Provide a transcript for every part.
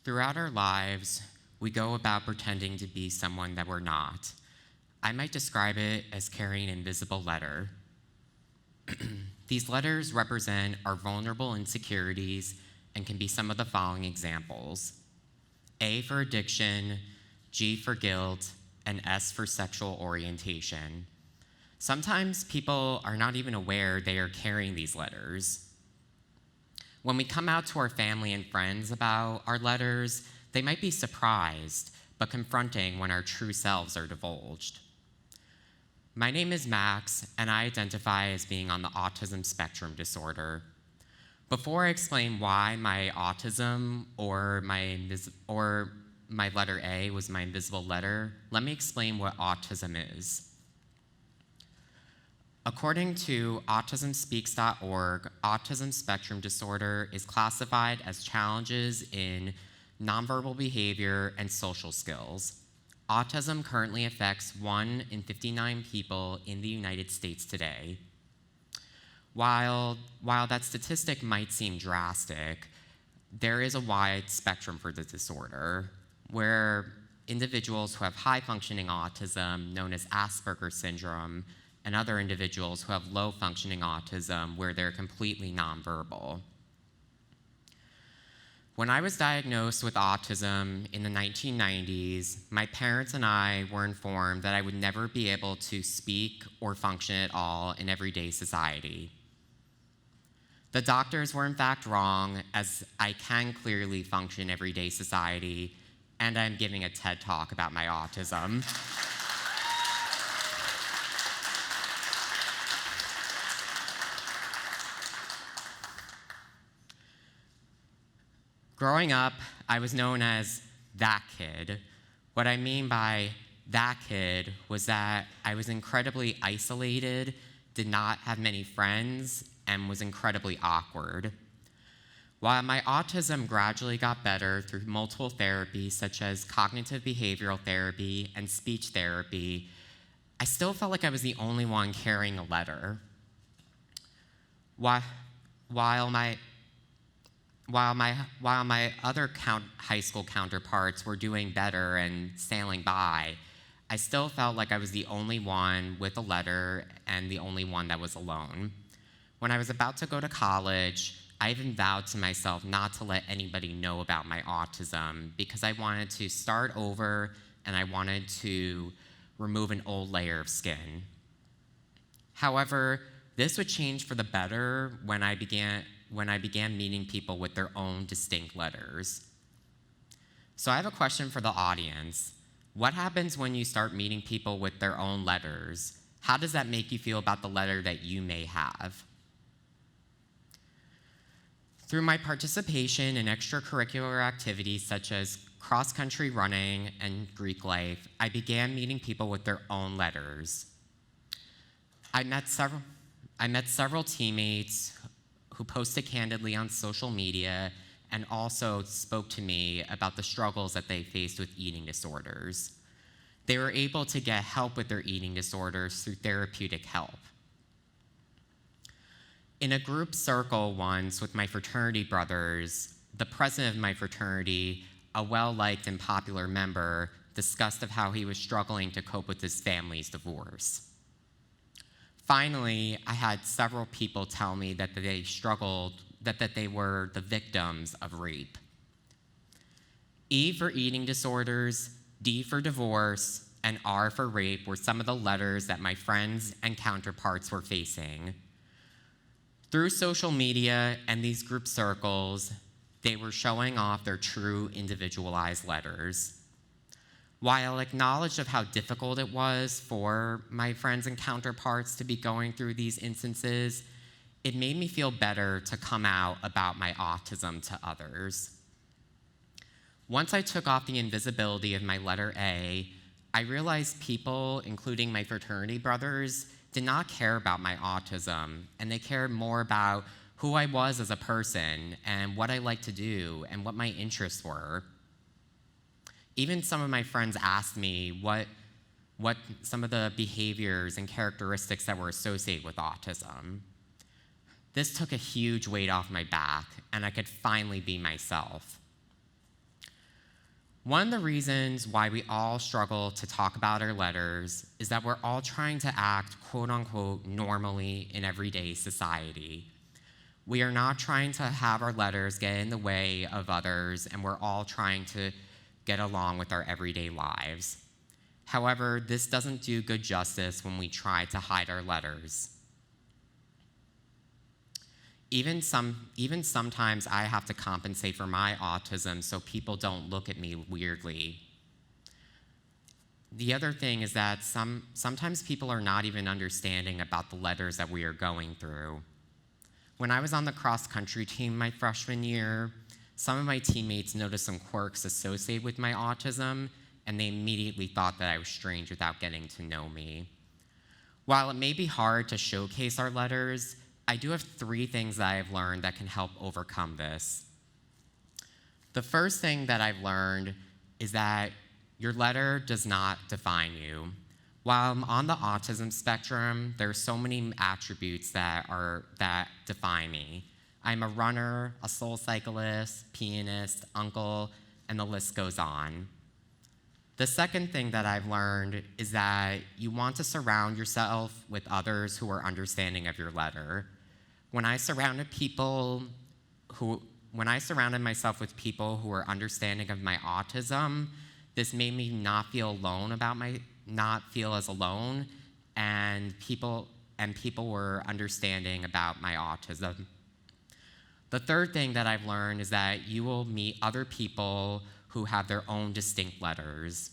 Throughout our lives, we go about pretending to be someone that we're not. I might describe it as carrying an invisible letter. These letters represent our vulnerable insecurities and can be some of the following examples: A for addiction, G for guilt, and S for sexual orientation. Sometimes people are not even aware they are carrying these letters. When we come out to our family and friends about our letters, they might be surprised, but confronting when our true selves are divulged. My name is Max, and I identify as being on the autism spectrum disorder. Before I explain why my autism or my letter A was my invisible letter, let me explain what autism is. According to autismspeaks.org, autism spectrum disorder is classified as challenges in nonverbal behavior and social skills. Autism currently affects 1 in 59 people in the United States today. While that statistic might seem drastic, there is a wide spectrum for the disorder, where individuals who have high-functioning autism, known as Asperger's syndrome, and other individuals who have low-functioning autism, where they're completely nonverbal. When I was diagnosed with autism in the 1990s, my parents and I were informed that I would never be able to speak or function at all in everyday society. The doctors were in fact wrong, as I can clearly function in everyday society, and I'm giving a TED Talk about my autism. Growing up, I was known as that kid. What I mean by that kid was that I was incredibly isolated, did not have many friends, and was incredibly awkward. While my autism gradually got better through multiple therapies such as cognitive behavioral therapy and speech therapy, I still felt like I was the only one carrying a letter. While my other high school counterparts were doing better and sailing by, I still felt like I was the only one with a letter and the only one that was alone. When I was about to go to college, I even vowed to myself not to let anybody know about my autism because I wanted to start over and I wanted to remove an old layer of skin. However, this would change for the better when I began meeting people with their own distinct letters. So I have a question for the audience. What happens when you start meeting people with their own letters? How does that make you feel about the letter that you may have? Through my participation in extracurricular activities such as cross-country running and Greek life, I began meeting people with their own letters. I met several teammates who posted candidly on social media and also spoke to me about the struggles that they faced with eating disorders. They were able to get help with their eating disorders through therapeutic help. In a group circle once with my fraternity brothers, the president of my fraternity, a well-liked and popular member, discussed of how he was struggling to cope with his family's divorce. Finally, I had several people tell me that they struggled, that they were the victims of rape. E for eating disorders, D for divorce, and R for rape were some of the letters that my friends and counterparts were facing. Through social media and these group circles, they were showing off their true individualized letters. While acknowledged of how difficult it was for my friends and counterparts to be going through these instances, it made me feel better to come out about my autism to others. Once I took off the invisibility of my letter A, I realized people, including my fraternity brothers, did not care about my autism, and they cared more about who I was as a person and what I liked to do and what my interests were. Even some of my friends asked me what some of the behaviors and characteristics that were associated with autism. This took a huge weight off my back, and I could finally be myself. One of the reasons why we all struggle to talk about our letters is that we're all trying to act, quote unquote, normally in everyday society. We are not trying to have our letters get in the way of others, and we're all trying to get along with our everyday lives. However, this doesn't do good justice when we try to hide our letters. Even sometimes I have to compensate for my autism so people don't look at me weirdly. The other thing is that sometimes people are not even understanding about the letters that we are going through. When I was on the cross-country team my freshman year, some of my teammates noticed some quirks associated with my autism, and they immediately thought that I was strange without getting to know me. While it may be hard to showcase our letters, I do have 3 things that I have learned that can help overcome this. The first thing that I've learned is that your letter does not define you. While I'm on the autism spectrum, there are so many attributes that define me. I'm a runner, a soul cyclist, pianist, uncle, and the list goes on. The second thing that I've learned is that you want to surround yourself with others who are understanding of your letter. When I surrounded myself with people who were understanding of my autism, this made me not feel as alone, and people were understanding about my autism. The third thing that I've learned is that you will meet other people who have their own distinct letters.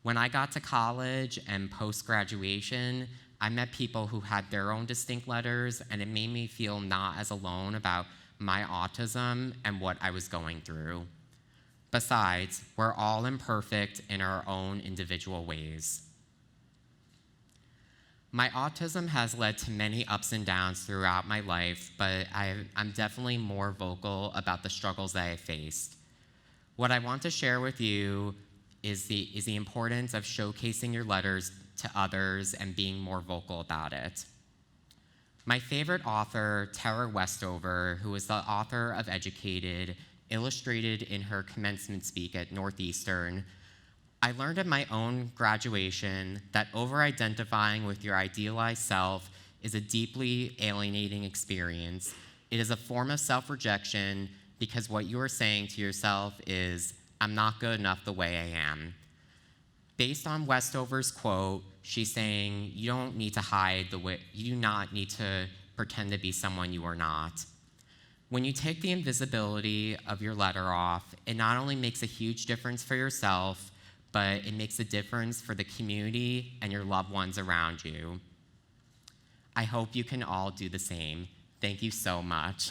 When I got to college and post-graduation, I met people who had their own distinct letters, and it made me feel not as alone about my autism and what I was going through. Besides, we're all imperfect in our own individual ways. My autism has led to many ups and downs throughout my life, but I'm definitely more vocal about the struggles that I faced. What I want to share with you is the importance of showcasing your letters to others and being more vocal about it. My favorite author, Tara Westover, who is the author of Educated, illustrated in her commencement speak at Northeastern, I learned at my own graduation that over-identifying with your idealized self is a deeply alienating experience. It is a form of self-rejection because what you are saying to yourself is, I'm not good enough the way I am. Based on Westover's quote, she's saying, you don't need to hide you do not need to pretend to be someone you are not. When you take the invisibility of your letter off, it not only makes a huge difference for yourself, but it makes a difference for the community and your loved ones around you. I hope you can all do the same. Thank you so much.